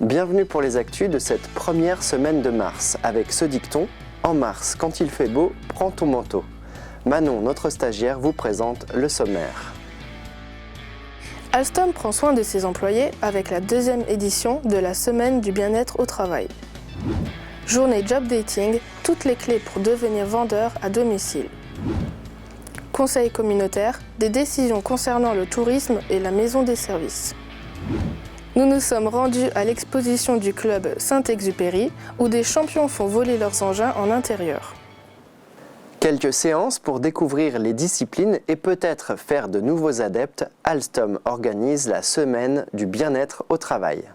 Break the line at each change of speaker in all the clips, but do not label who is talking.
Bienvenue pour les actus de cette première semaine de mars, avec ce dicton « En mars, quand il fait beau, prends ton manteau ». Manon, notre stagiaire, vous présente le sommaire.
Alstom prend soin de ses employés avec la deuxième édition de la semaine du bien-être au travail. Journée job dating, toutes les clés pour devenir vendeur à domicile. Conseil communautaire, des décisions concernant le tourisme et la maison des services. Nous nous sommes rendus à l'exposition du club Saint-Exupéry où des champions font voler leurs engins en intérieur.
Quelques séances pour découvrir les disciplines et peut-être faire de nouveaux adeptes. Alstom organise la semaine du bien-être au travail.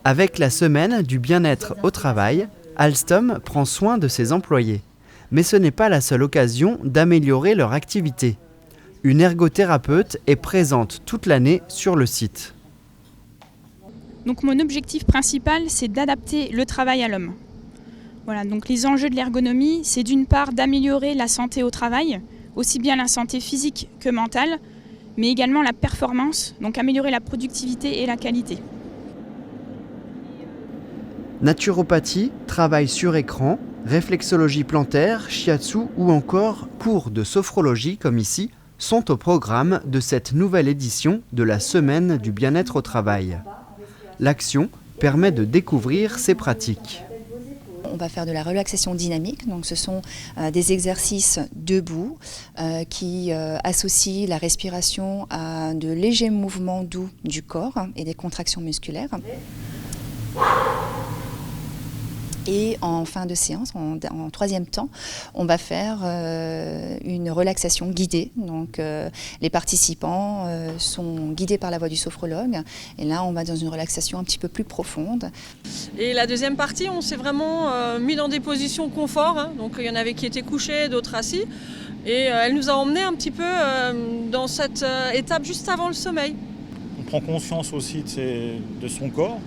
Avec la semaine du bien-être au travail, Alstom prend soin de ses employés. Mais ce n'est pas la seule occasion d'améliorer leur activité. Une ergothérapeute est présente toute l'année sur le site.
Donc mon objectif principal, c'est d'adapter le travail à l'homme. Voilà, donc les enjeux de l'ergonomie, c'est d'une part d'améliorer la santé au travail, aussi bien la santé physique que mentale, mais également la performance, donc améliorer la productivité et la qualité.
Naturopathie, travail sur écran, réflexologie plantaire, shiatsu ou encore cours de sophrologie comme ici sont au programme de cette nouvelle édition de la semaine du bien-être au travail. L'action permet de découvrir ces pratiques.
On va faire de la relaxation dynamique, donc ce sont des exercices debout qui associent la respiration à de légers mouvements doux du corps et des contractions musculaires. Et en fin de séance, en troisième temps, on va faire une relaxation guidée. Donc les participants sont guidés par la voix du sophrologue. Et là, on va dans une relaxation un petit peu plus profonde.
Et la deuxième partie, on s'est vraiment mis dans des positions confort. Donc il y en avait qui étaient couchés, d'autres assis. Et elle nous a emmenés un petit peu dans cette étape juste avant le sommeil.
On prend conscience aussi de son corps.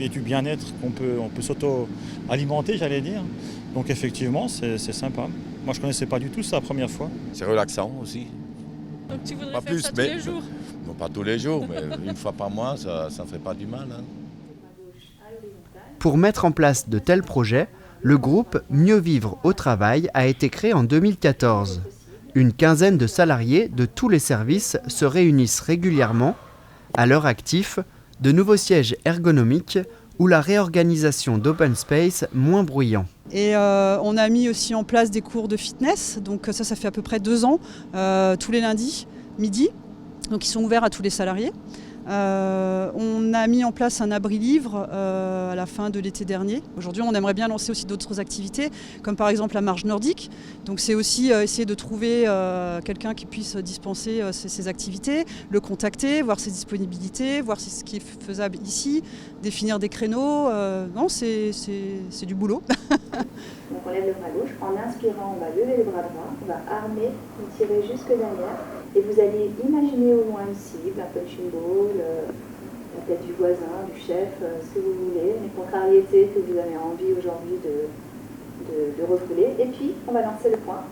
Et du bien-être on peut s'auto-alimenter, j'allais dire. Donc effectivement, c'est sympa. Moi, je ne connaissais pas du tout ça la première fois.
C'est relaxant aussi.
Donc tu voudrais
pas
faire
plus,
ça tous
mais,
les jours?
Non, pas tous les jours, mais une fois par mois, ça ne ferait pas du mal.
Pour mettre en place de tels projets, le groupe Mieux vivre au travail a été créé en 2014. Une quinzaine de salariés de tous les services se réunissent régulièrement. À leur actif, de nouveaux sièges ergonomiques ou la réorganisation d'open space moins bruyants.
Et on a mis aussi en place des cours de fitness, donc ça fait à peu près 2 ans, tous les lundis, midi, donc ils sont ouverts à tous les salariés. On a mis en place un abri-livre à la fin de l'été dernier. Aujourd'hui, on aimerait bien lancer aussi d'autres activités, comme par exemple la marche nordique. Donc c'est aussi essayer de trouver quelqu'un qui puisse dispenser ces activités, le contacter, voir ses disponibilités, voir ce qui est faisable ici, définir des créneaux. Non, c'est du boulot.
Donc on lève le bras gauche, en inspirant, on va lever les bras droits, on va armer, tirer jusque derrière. Et vous allez imaginer au moins une cible, un punching ball, la tête du voisin, du chef, ce que vous voulez, les contrariétés que vous avez envie aujourd'hui de refouler. Et puis, on va lancer le point.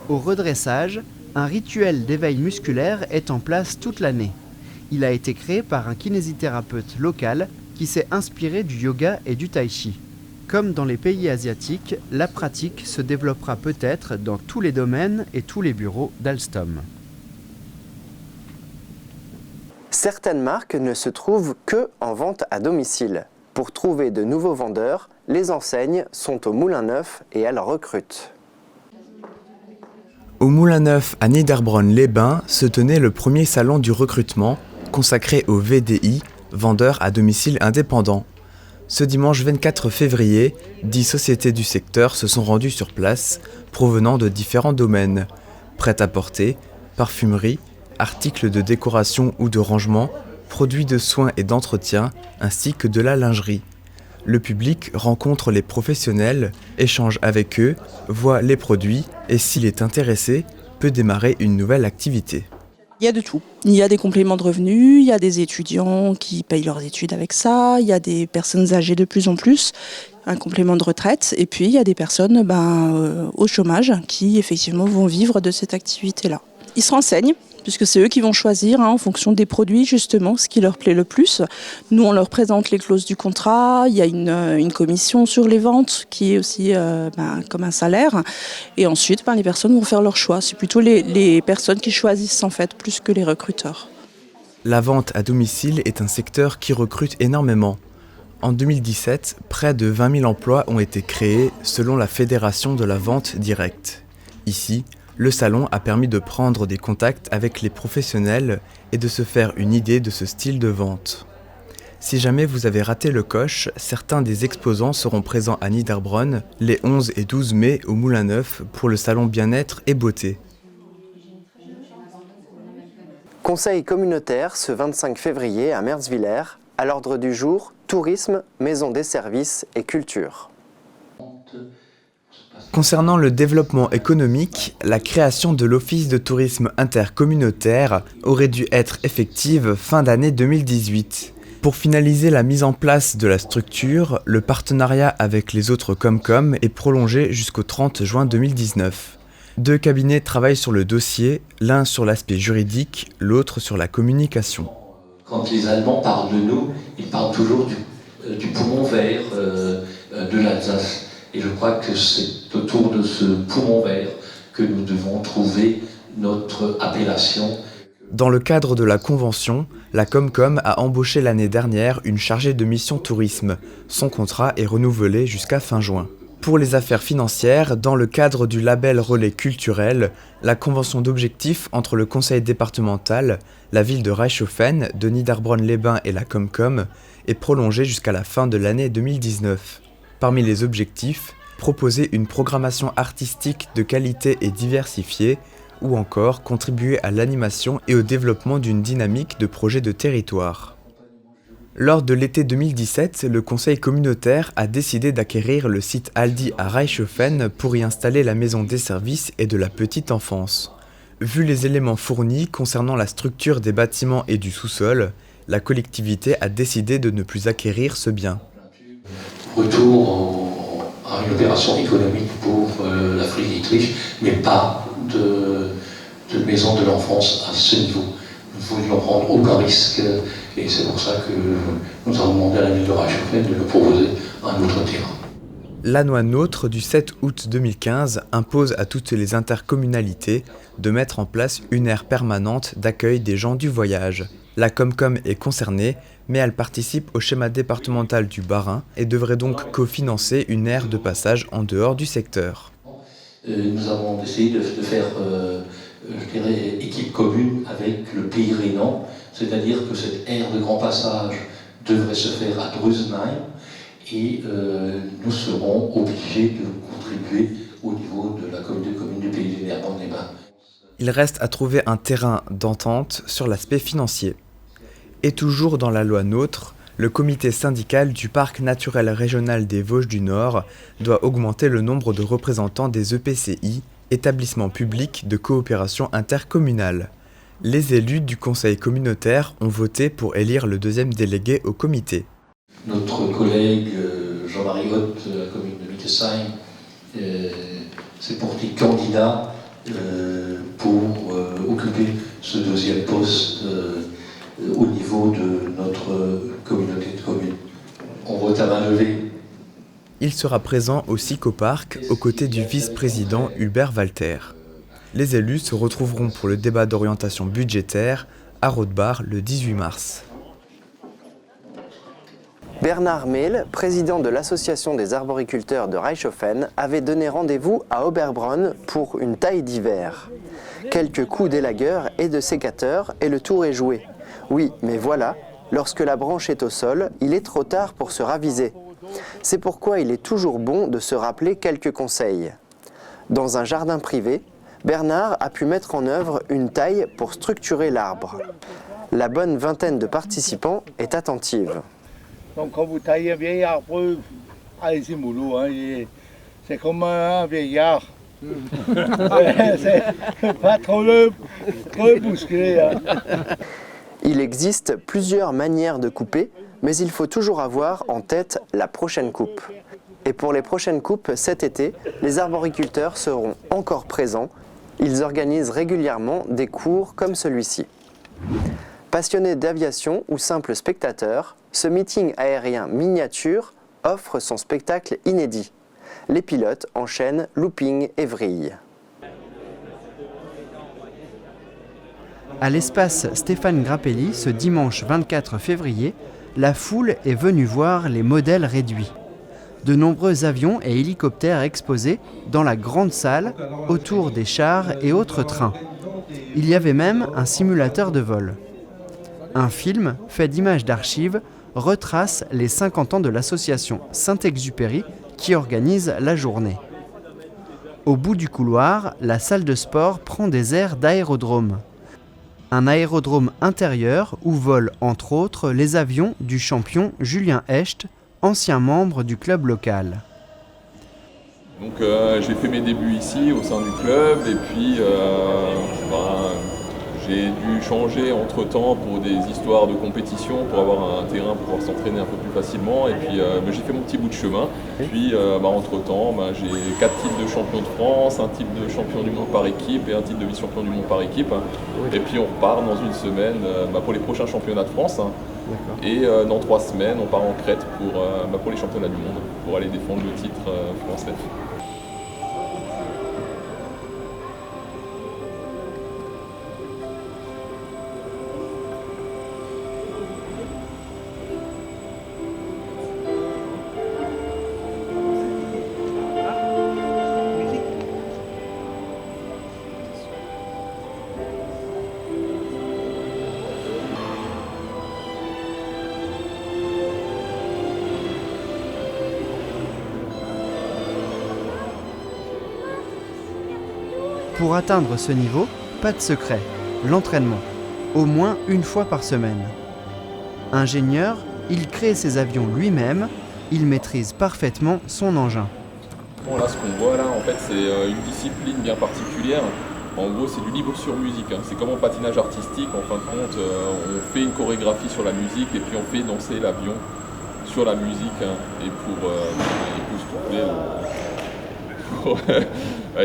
Au redressage, un rituel d'éveil musculaire est en place toute l'année. Il a été créé par un kinésithérapeute local qui s'est inspiré du yoga et du tai chi. Comme dans les pays asiatiques, la pratique se développera peut-être dans tous les domaines et tous les bureaux d'Alstom.
Certaines marques ne se trouvent que en vente à domicile. Pour trouver de nouveaux vendeurs, les enseignes sont au Moulin Neuf et elles recrutent.
Au Moulin Neuf à Niederbronn-les-Bains se tenait le premier salon du recrutement consacré aux VDI, vendeurs à domicile indépendants. Ce dimanche 24 février, 10 sociétés du secteur se sont rendues sur place, provenant de différents domaines. Prêt-à-porter, parfumerie, articles de décoration ou de rangement, produits de soins et d'entretien, ainsi que de la lingerie. Le public rencontre les professionnels, échange avec eux, voit les produits et s'il est intéressé, peut démarrer une nouvelle activité.
Il y a de tout. Il y a des compléments de revenus, il y a des étudiants qui payent leurs études avec ça, il y a des personnes âgées de plus en plus, un complément de retraite, et puis il y a des personnes au chômage qui effectivement vont vivre de cette activité-là. Ils se renseignent puisque c'est eux qui vont choisir en fonction des produits justement ce qui leur plaît le plus. Nous on leur présente les clauses du contrat, il y a une commission sur les ventes qui est aussi comme un salaire, et ensuite les personnes vont faire leur choix. C'est plutôt les personnes qui choisissent en fait plus que les recruteurs.
La vente à domicile est un secteur qui recrute énormément. En 2017, près de 20 000 emplois ont été créés selon la Fédération de la vente directe. Ici, le salon a permis de prendre des contacts avec les professionnels et de se faire une idée de ce style de vente. Si jamais vous avez raté le coche, certains des exposants seront présents à Niederbronn les 11 et 12 mai au Moulin Neuf pour le salon bien-être et beauté.
Conseil communautaire ce 25 février à Merzwiller. À l'ordre du jour, tourisme, maison des services et culture.
Concernant le développement économique, la création de l'Office de tourisme intercommunautaire aurait dû être effective fin d'année 2018. Pour finaliser la mise en place de la structure, le partenariat avec les autres Comcom est prolongé jusqu'au 30 juin 2019. 2 cabinets travaillent sur le dossier, l'un sur l'aspect juridique, l'autre sur la communication.
Quand les Allemands parlent de nous, ils parlent toujours du poumon vert de l'Alsace. Et je crois que c'est autour de ce poumon vert que nous devons trouver notre appellation.
Dans le cadre de la convention, la Comcom a embauché l'année dernière une chargée de mission tourisme. Son contrat est renouvelé jusqu'à fin juin. Pour les affaires financières, dans le cadre du label relais culturel, la convention d'objectifs entre le conseil départemental, la ville de Reichshofen, de Niederbronn-les-Bains et la Comcom est prolongée jusqu'à la fin de l'année 2019. Parmi les objectifs, proposer une programmation artistique de qualité et diversifiée, ou encore contribuer à l'animation et au développement d'une dynamique de projet de territoire. Lors de l'été 2017, le conseil communautaire a décidé d'acquérir le site Aldi à Reichshofen pour y installer la maison des services et de la petite enfance. Vu les éléments fournis concernant la structure des bâtiments et du sous-sol, la collectivité a décidé de ne plus acquérir ce bien.
Retour à une opération économique pour la Friedrich, mais pas de maison de l'enfance à ce niveau. Nous ne voulions prendre aucun risque et c'est pour ça que nous avons demandé à la ville de Reichshofen de nous proposer un autre terrain.
La loi NOTRe du 7 août 2015 impose à toutes les intercommunalités de mettre en place une aire permanente d'accueil des gens du voyage. La Comcom est concernée, mais elle participe au schéma départemental du Bas-Rhin et devrait donc cofinancer une aire de passage en dehors du secteur.
Nous avons décidé de faire équipe commune avec le Pays Rhénan, c'est-à-dire que cette aire de grand passage devrait se faire à Drusenheim et nous serons obligés de contribuer au niveau de la communauté commune du Pays de Niederbronn-les-Bains.
Il reste à trouver un terrain d'entente sur l'aspect financier. Et toujours dans la loi NOTRe, le comité syndical du parc naturel régional des Vosges du Nord doit augmenter le nombre de représentants des EPCI, établissements publics de coopération intercommunale. Les élus du conseil communautaire ont voté pour élire le 2e délégué au comité.
Notre collègue Jean-Marie Hoth de la commune de Mittesheim s'est porté candidat pour occuper ce 2e poste au niveau de notre communauté de communes. On vote à main levée.
Il sera présent au Psychoparc aux côtés du vice-président Hubert Walter. Les élus se retrouveront pour le débat d'orientation budgétaire à Rothbard le 18 mars.
Bernard Mehl, président de l'association des arboriculteurs de Reichshofen, avait donné rendez-vous à Oberbronn pour une taille d'hiver. Quelques coups d'élagueur et de sécateur et le tour est joué. Oui, mais voilà, lorsque la branche est au sol, il est trop tard pour se raviser. C'est pourquoi il est toujours bon de se rappeler quelques conseils. Dans un jardin privé, Bernard a pu mettre en œuvre une taille pour structurer l'arbre. La bonne vingtaine de participants est attentive.
Donc quand vous taillez un vieil arbre, allez-y mollo, hein, c'est comme un vieillard. C'est pas trop bousculé. Hein.
Il existe plusieurs manières de couper, mais il faut toujours avoir en tête la prochaine coupe. Et pour les prochaines coupes cet été, les arboriculteurs seront encore présents Ils organisent régulièrement des cours comme celui-ci. Passionnés d'aviation ou simples spectateurs, ce meeting aérien miniature offre son spectacle inédit. Les pilotes enchaînent looping et vrille.
À l'espace Stéphane Grappelli, ce dimanche 24 février, la foule est venue voir les modèles réduits. De nombreux avions et hélicoptères exposés dans la grande salle, autour des chars et autres trains. Il y avait même un simulateur de vol. Un film, fait d'images d'archives, retrace les 50 ans de l'association Saint-Exupéry qui organise la journée. Au bout du couloir, la salle de sport prend des airs d'aérodrome. Un aérodrome intérieur où volent entre autres les avions du champion Julien Hecht, ancien membre du club local.
Donc j'ai fait mes débuts ici au sein du club et puis j'ai dû changer entre-temps pour des histoires de compétition, pour avoir un terrain pour pouvoir s'entraîner un peu plus facilement. Et puis j'ai fait mon petit bout de chemin. Puis entre-temps, j'ai 4 titres de champion de France, un titre de champion du monde par équipe et un titre de vice-champion du monde par équipe. Et puis on repart dans une semaine pour les prochains championnats de France. Et dans 3 semaines, on part en Crète pour les championnats du monde, pour aller défendre le titre français.
Pour atteindre ce niveau, pas de secret, l'entraînement, au moins une fois par semaine. Ingénieur, il crée ses avions lui-même, il maîtrise parfaitement son engin.
Bon, là, ce qu'on voit là, en fait, c'est une discipline bien particulière. En gros, c'est du libre sur musique. C'est comme en patinage artistique. En fin de compte, on fait une chorégraphie sur la musique et puis on fait danser l'avion sur la musique. Et pour époustoufler,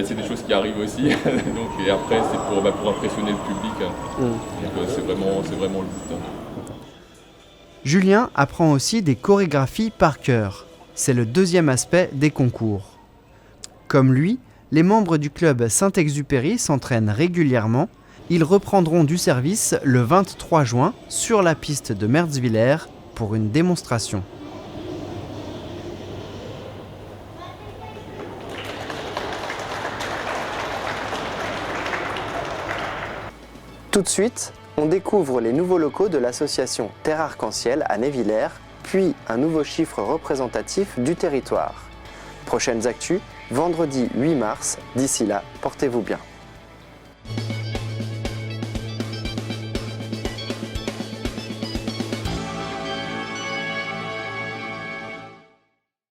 c'est des choses qui arrivent aussi. Donc, et après, c'est pour impressionner le public. Donc, c'est vraiment le but.
Julien apprend aussi des chorégraphies par cœur. C'est le deuxième aspect des concours. Comme lui, les membres du club Saint-Exupéry s'entraînent régulièrement. Ils reprendront du service le 23 juin sur la piste de Merzwiller pour une démonstration.
Tout de suite, on découvre les nouveaux locaux de l'association Terre Arc-en-Ciel à Névillers, puis un nouveau chiffre représentatif du territoire. Prochaines actus, vendredi 8 mars. D'ici là, portez-vous bien.